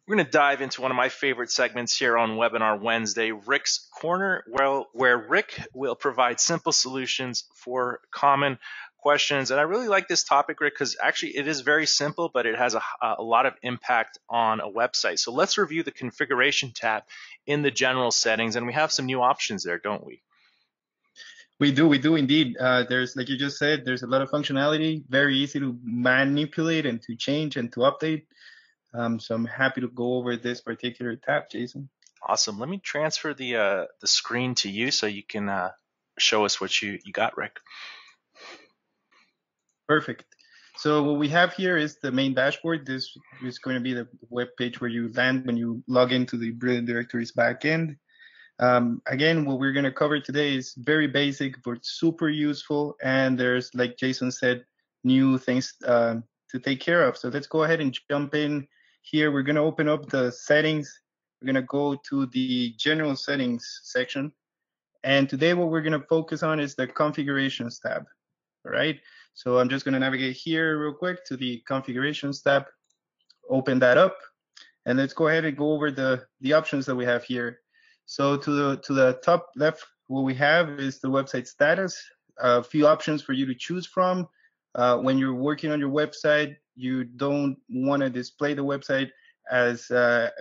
We're going to dive into one of my favorite segments here on Webinar Wednesday, Rick's Corner, where Rick will provide simple solutions for common questions. And I really like this topic, Rick, because actually it is very simple, but it has a lot of impact on a website. So let's review the configuration tab in the general settings, and we have some new options there, don't we? We do indeed. There's, like you just said, there's a lot of functionality, very easy to manipulate and to change and to update. So I'm happy to go over this particular tab, Jason. Awesome. Let me transfer the screen to you so you can show us what you got, Rick. Perfect. So what we have here is the main dashboard. This is going to be the web page where you land when you log into the Brilliant Directories backend. Again, what we're going to cover today is very basic, but super useful. And there's, like Jason said, new things to take care of. So let's go ahead and jump in here. We're going to open up the settings. We're going to go to the general settings section. And today what we're going to focus on is the configurations tab. All right. So I'm just going to navigate here real quick to the configurations tab, open that up, and let's go ahead and go over the options that we have here. So to the top left, what we have is the website status, a few options for you to choose from. When you're working on your website, you don't want to display the website as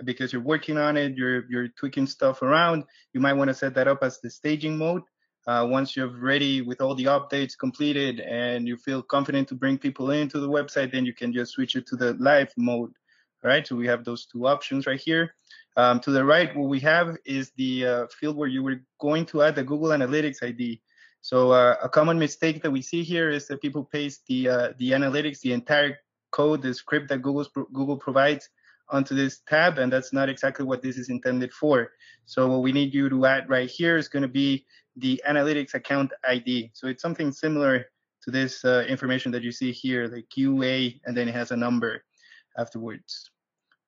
because you're working on it, you're tweaking stuff around. You might want to set that up as the staging mode. Once you're ready with all the updates completed and you feel confident to bring people into the website, then you can just switch it to the live mode. All right, so we have those two options right here. To the right, what we have is the field where you were going to add the Google Analytics ID. So a common mistake that we see here is that people paste the analytics, the entire code, the script that Google provides onto this tab, and that's not exactly what this is intended for. So what we need you to add right here is going to be the analytics account ID. So it's something similar to this information that you see here, the QA, and then it has a number afterwards.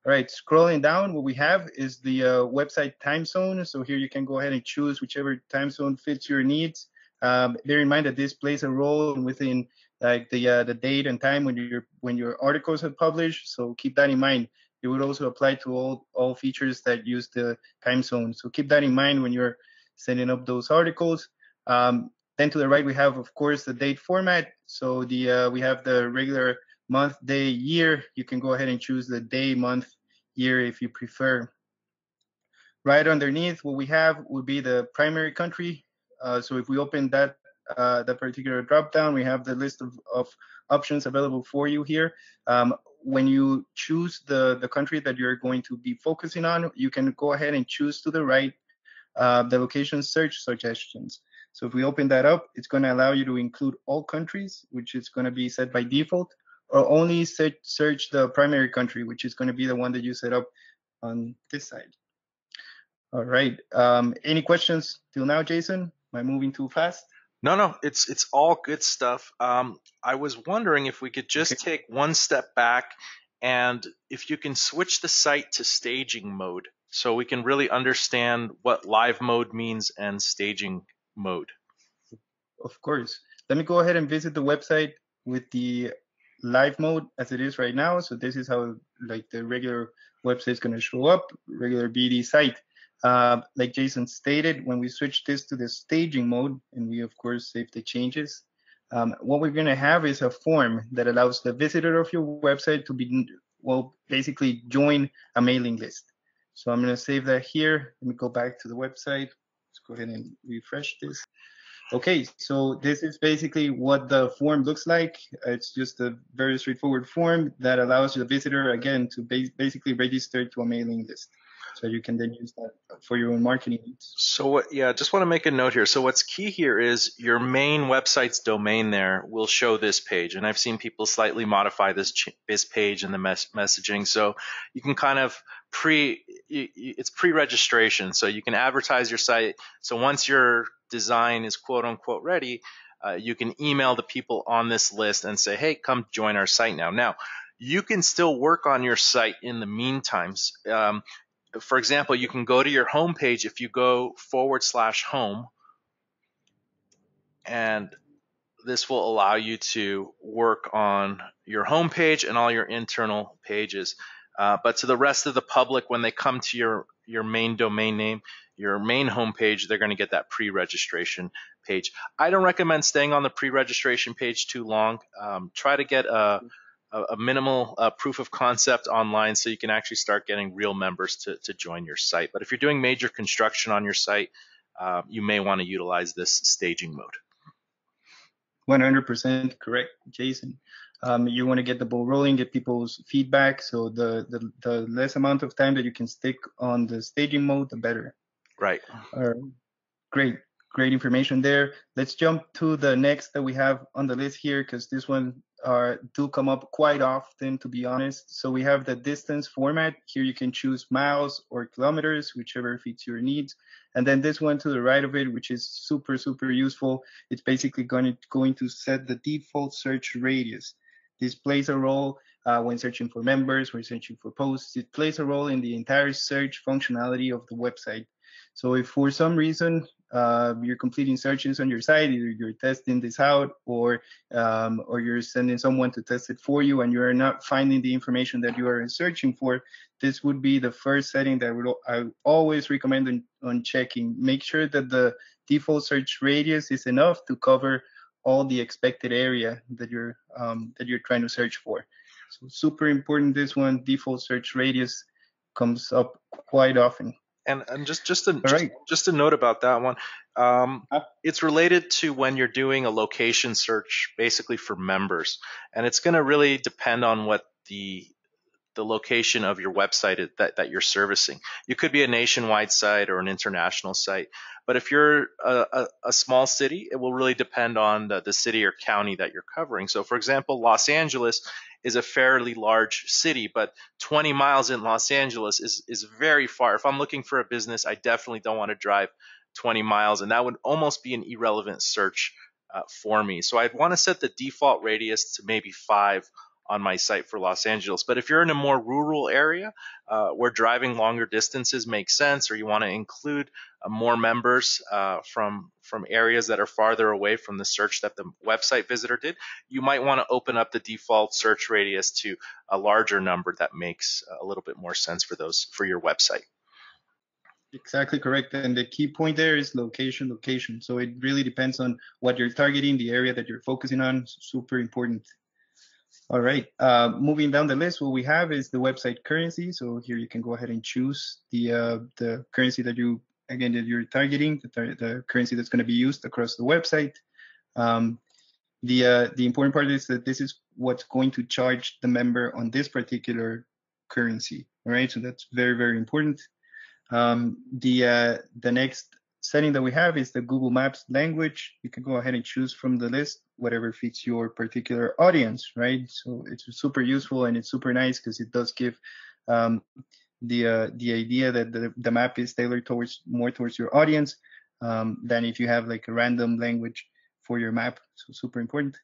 All right, scrolling down, what we have is the website time zone. So here you can go ahead and choose whichever time zone fits your needs. Bear in mind that this plays a role within like the date and time when your articles are published. So keep that in mind. It would also apply to all features that use the time zone. So keep that in mind when you're setting up those articles. Then to the right, we have, of course, the date format. So we have the regular month, day, year. You can go ahead and choose the day, month, year if you prefer. Right underneath, what we have would be the primary country. So if we open that particular dropdown, we have the list of options available for you here. When you choose the country that you're going to be focusing on, you can go ahead and choose to the right the location search suggestions. So if we open that up, it's going to allow you to include all countries, which is going to be set by default, or only search the primary country, which is going to be the one that you set up on this side. All right. Any questions till now, Jason? Am I moving too fast? No, it's all good stuff. I was wondering if we could just take one step back, and if you can switch the site to staging mode so we can really understand what live mode means and staging mode. Of course. Let me go ahead and visit the website with the live mode as it is right now. So this is how like the regular website is going to show up, regular BD site. Like Jason stated, when we switch this to the staging mode, and we of course save the changes, what we're going to have is a form that allows the visitor of your website to be, well, basically join a mailing list. So I'm going to save that here. Let me go back to the website. Let's go ahead and refresh this. Okay, so this is basically what the form looks like. It's just a very straightforward form that allows the visitor, again, to basically register to a mailing list. So you can then use that for your own marketing needs. So yeah, just want to make a note here. So what's key here is your main website's domain there will show this page. And I've seen people slightly modify this page and the messaging. So you can kind of it's pre-registration. So you can advertise your site. So once your design is quote unquote ready, you can email the people on this list and say, hey, come join our site now. Now, you can still work on your site in the meantime. For example, you can go to your home page if you go /home, and this will allow you to work on your home page and all your internal pages. But to the rest of the public, when they come to your main domain name, your main homepage, they're going to get that pre-registration page. I don't recommend staying on the pre-registration page too long. Try to get a minimal proof of concept online so you can actually start getting real members to join your site. But if you're doing major construction on your site, you may want to utilize this staging mode. 100% correct, Jason. You want to get the ball rolling, get people's feedback. So the less amount of time that you can stick on the staging mode, the better. Right. Great information there. Let's jump to the next that we have on the list here, because this one do come up quite often, to be honest. So we have the distance format. Here you can choose miles or kilometers, whichever fits your needs. And then this one to the right of it, which is super, super useful. It's basically going to set the default search radius. This plays a role when searching for members, when searching for posts. It plays a role in the entire search functionality of the website. So if for some reason you're completing searches on your site, either you're testing this out or you're sending someone to test it for you and you're not finding the information that you are searching for, this would be the first setting that I always recommend on checking. Make sure that the default search radius is enough to cover all the expected area that you're trying to search for. So super important, this one, default search radius comes up quite often. And just a note about that one. It's related to when you're doing a location search, basically for members, and it's going to really depend on what the location of your website that you're servicing. You could be a nationwide site or an international site, but if you're a small city, it will really depend on the city or county that you're covering. So, for example, Los Angeles is a fairly large city, but 20 miles in Los Angeles is very far. If I'm looking for a business, I definitely don't want to drive 20 miles, and that would almost be an irrelevant search for me. So I'd want to set the default radius to maybe 5 on my site for Los Angeles. But if you're in a more rural area where driving longer distances makes sense, or you want to include more members from areas that are farther away from the search that the website visitor did, you might want to open up the default search radius to a larger number that makes a little bit more sense for your website. Exactly correct. And the key point there is location. So it really depends on what you're targeting, the area that you're focusing on. Super important. All right, moving down the list, what we have is the website currency. So here you can go ahead and choose the currency that you're targeting, the currency that's going to be used across the website. The important part is that this is what's going to charge the member on this particular currency. All right, so that's very, very important. The next setting that we have is the Google Maps language. You can go ahead and choose from the list whatever fits your particular audience, right? So it's super useful and it's super nice because it does give the idea that the map is tailored more towards your audience than if you have like a random language for your map. So super important.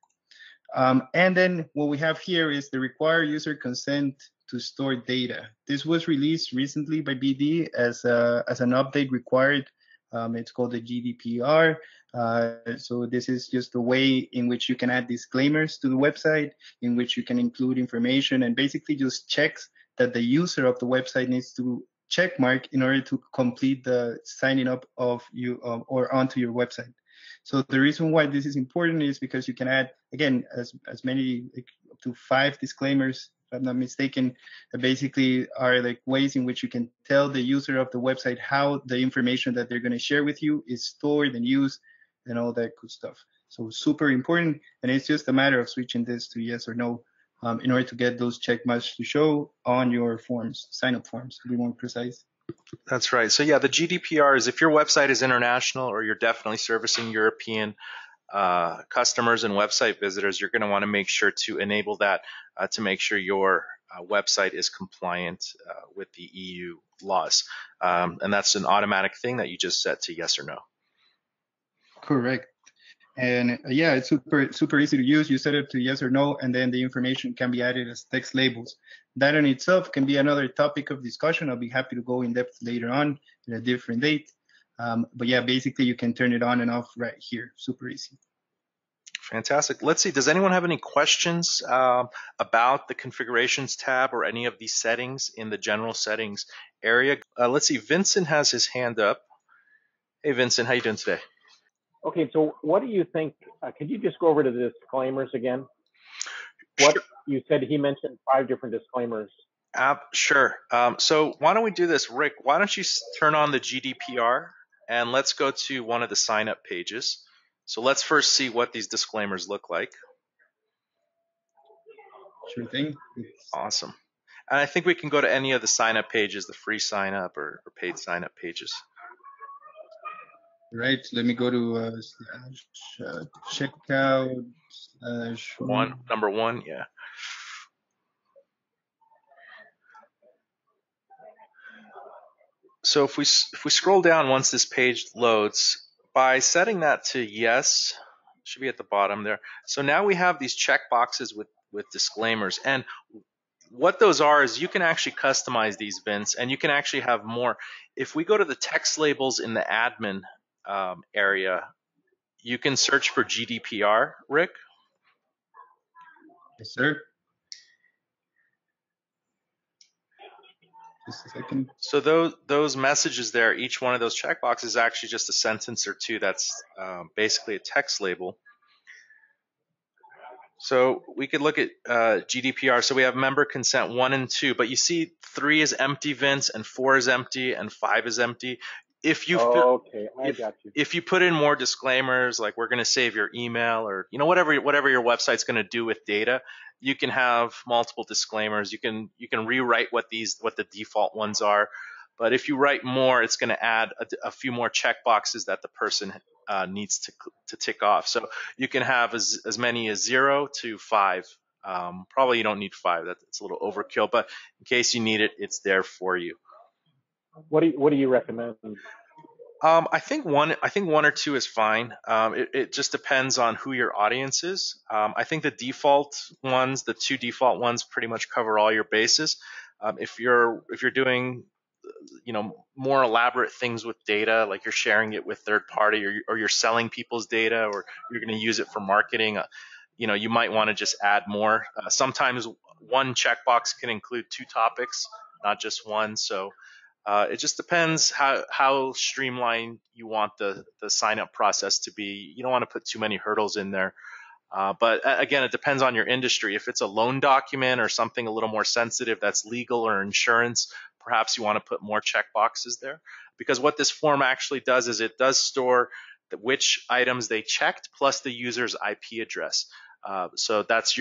And then what we have here is the require user consent to store data. This was released recently by BD as an update required. It's called the GDPR. So this is just a way in which you can add disclaimers to the website, in which you can include information and basically just checks that the user of the website needs to check mark in order to complete the signing up of you or onto your website. So the reason why this is important is because you can add, again, as many, like, up to 5 disclaimers, if I'm not mistaken, that basically are like ways in which you can tell the user of the website how the information that they're going to share with you is stored and used and all that good stuff. So super important. And it's just a matter of switching this to yes or no in order to get those check marks to show on your forms, sign-up forms, to be more precise. That's right. So yeah, the GDPR is if your website is international or you're definitely servicing European customers and website visitors, you're going to want to make sure to enable that to make sure your website is compliant with the EU laws. And that's an automatic thing that you just set to yes or no. Correct. And yeah, it's super easy to use. You set it to yes or no, and then the information can be added as text labels. That in itself can be another topic of discussion. I'll be happy to go in depth later on at a different date. But yeah, basically you can turn it on and off right here. Super easy. Fantastic. Let's see, does anyone have any questions about the configurations tab or any of these settings in the general settings area? Let's see, Vincent has his hand up. Hey, Vincent, how you doing today? Okay, so what do you think? Could you just go over to the disclaimers again? Sure. What you said, he mentioned 5 different disclaimers. Sure. So why don't we do this, Rick? Why don't you turn on the GDPR and let's go to one of the sign up pages. So let's first see what these disclaimers look like. Sure thing. Awesome. And I think we can go to any of the sign up pages, the free sign up or paid sign up pages. Right. Let me go to checkout number one, yeah. So if we scroll down once this page loads, by setting that to yes, should be at the bottom there. So now we have these check boxes with disclaimers, and what those are is you can actually customize these, Vince, and you can actually have more. If we go to the text labels in the admin area, you can search for GDPR, Rick. Yes, sir. Just a second. So those messages there, each one of those checkboxes is actually just a sentence or two that's basically a text label. So we could look at GDPR. So we have member consent 1 and 2, but you see 3 is empty, Vince, and 4 is empty, and 5 is empty. If you if you put in more disclaimers, like we're going to save your email, or whatever your website's going to do with data, you can have multiple disclaimers. You can rewrite what the default ones are. But if you write more, it's going to add a few more checkboxes that the person needs to tick off. So you can have as many as 0 to 5. Probably you don't need 5. That's a little overkill, but in case you need it, it's there for you. What do you recommend? I think one or 2 is fine. It just depends on who your audience is. I think the 2 default ones pretty much cover all your bases. If you're doing more elaborate things with data, like you're sharing it with third party, or you're selling people's data, or you're going to use it for marketing, you might want to just add more. Sometimes one checkbox can include 2 topics, not just one. So it just depends how streamlined you want the sign up process to be. You don't want to put too many hurdles in there. But again, it depends on your industry. If it's a loan document or something a little more sensitive that's legal or insurance, perhaps you want to put more check boxes there. Because what this form actually does is it does store which items they checked plus the user's IP address. So that's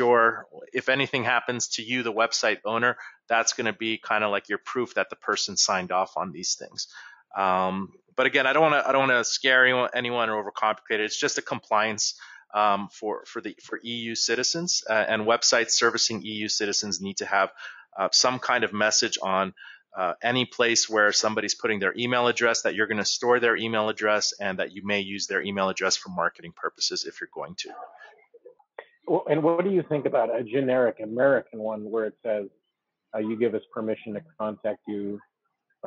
if anything happens to you, the website owner, that's going to be kind of like your proof that the person signed off on these things. But again, I don't want to scare anyone or overcomplicate it. It's just a compliance for EU citizens, and websites servicing EU citizens need to have some kind of message on any place where somebody's putting their email address, that you're going to store their email address, and that you may use their email address for marketing purposes if you're going to. Well, and what do you think about a generic American one where it says you give us permission to contact you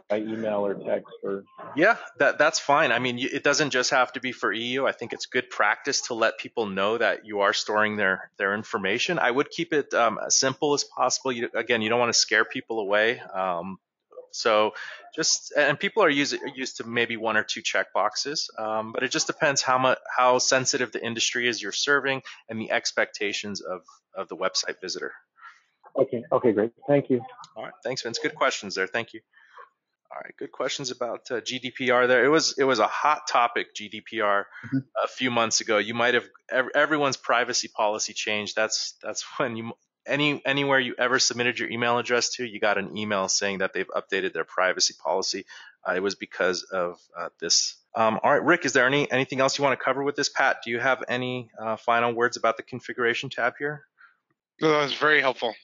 by email or text? Or yeah, that's fine. I mean, it doesn't just have to be for EU. I think it's good practice to let people know that you are storing their information. I would keep it as simple as possible. Again, you don't want to scare people away. So and people are used to maybe 1 or 2 check boxes, but it just depends how sensitive the industry is you're serving and the expectations of the website visitor. Okay, great. Thank you. All right, thanks, Vince. Good questions there. Thank you. All right, good questions about GDPR there. It was a hot topic, GDPR, a few months ago. You might have everyone's privacy policy changed. That's when anywhere you ever submitted your email address to, you got an email saying that they've updated their privacy policy. It was because of this. All right, Rick, is there anything else you want to cover with this? Pat, do you have any final words about the configuration tab here? No, that was very helpful.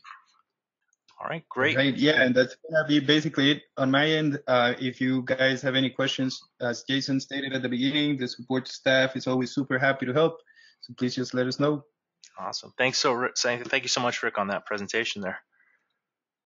All right, great. Right, yeah, and that's gonna be basically it on my end. If you guys have any questions, as Jason stated at the beginning, the support staff is always super happy to help. So please just let us know. Awesome. Thank you so much, Rick, on that presentation there.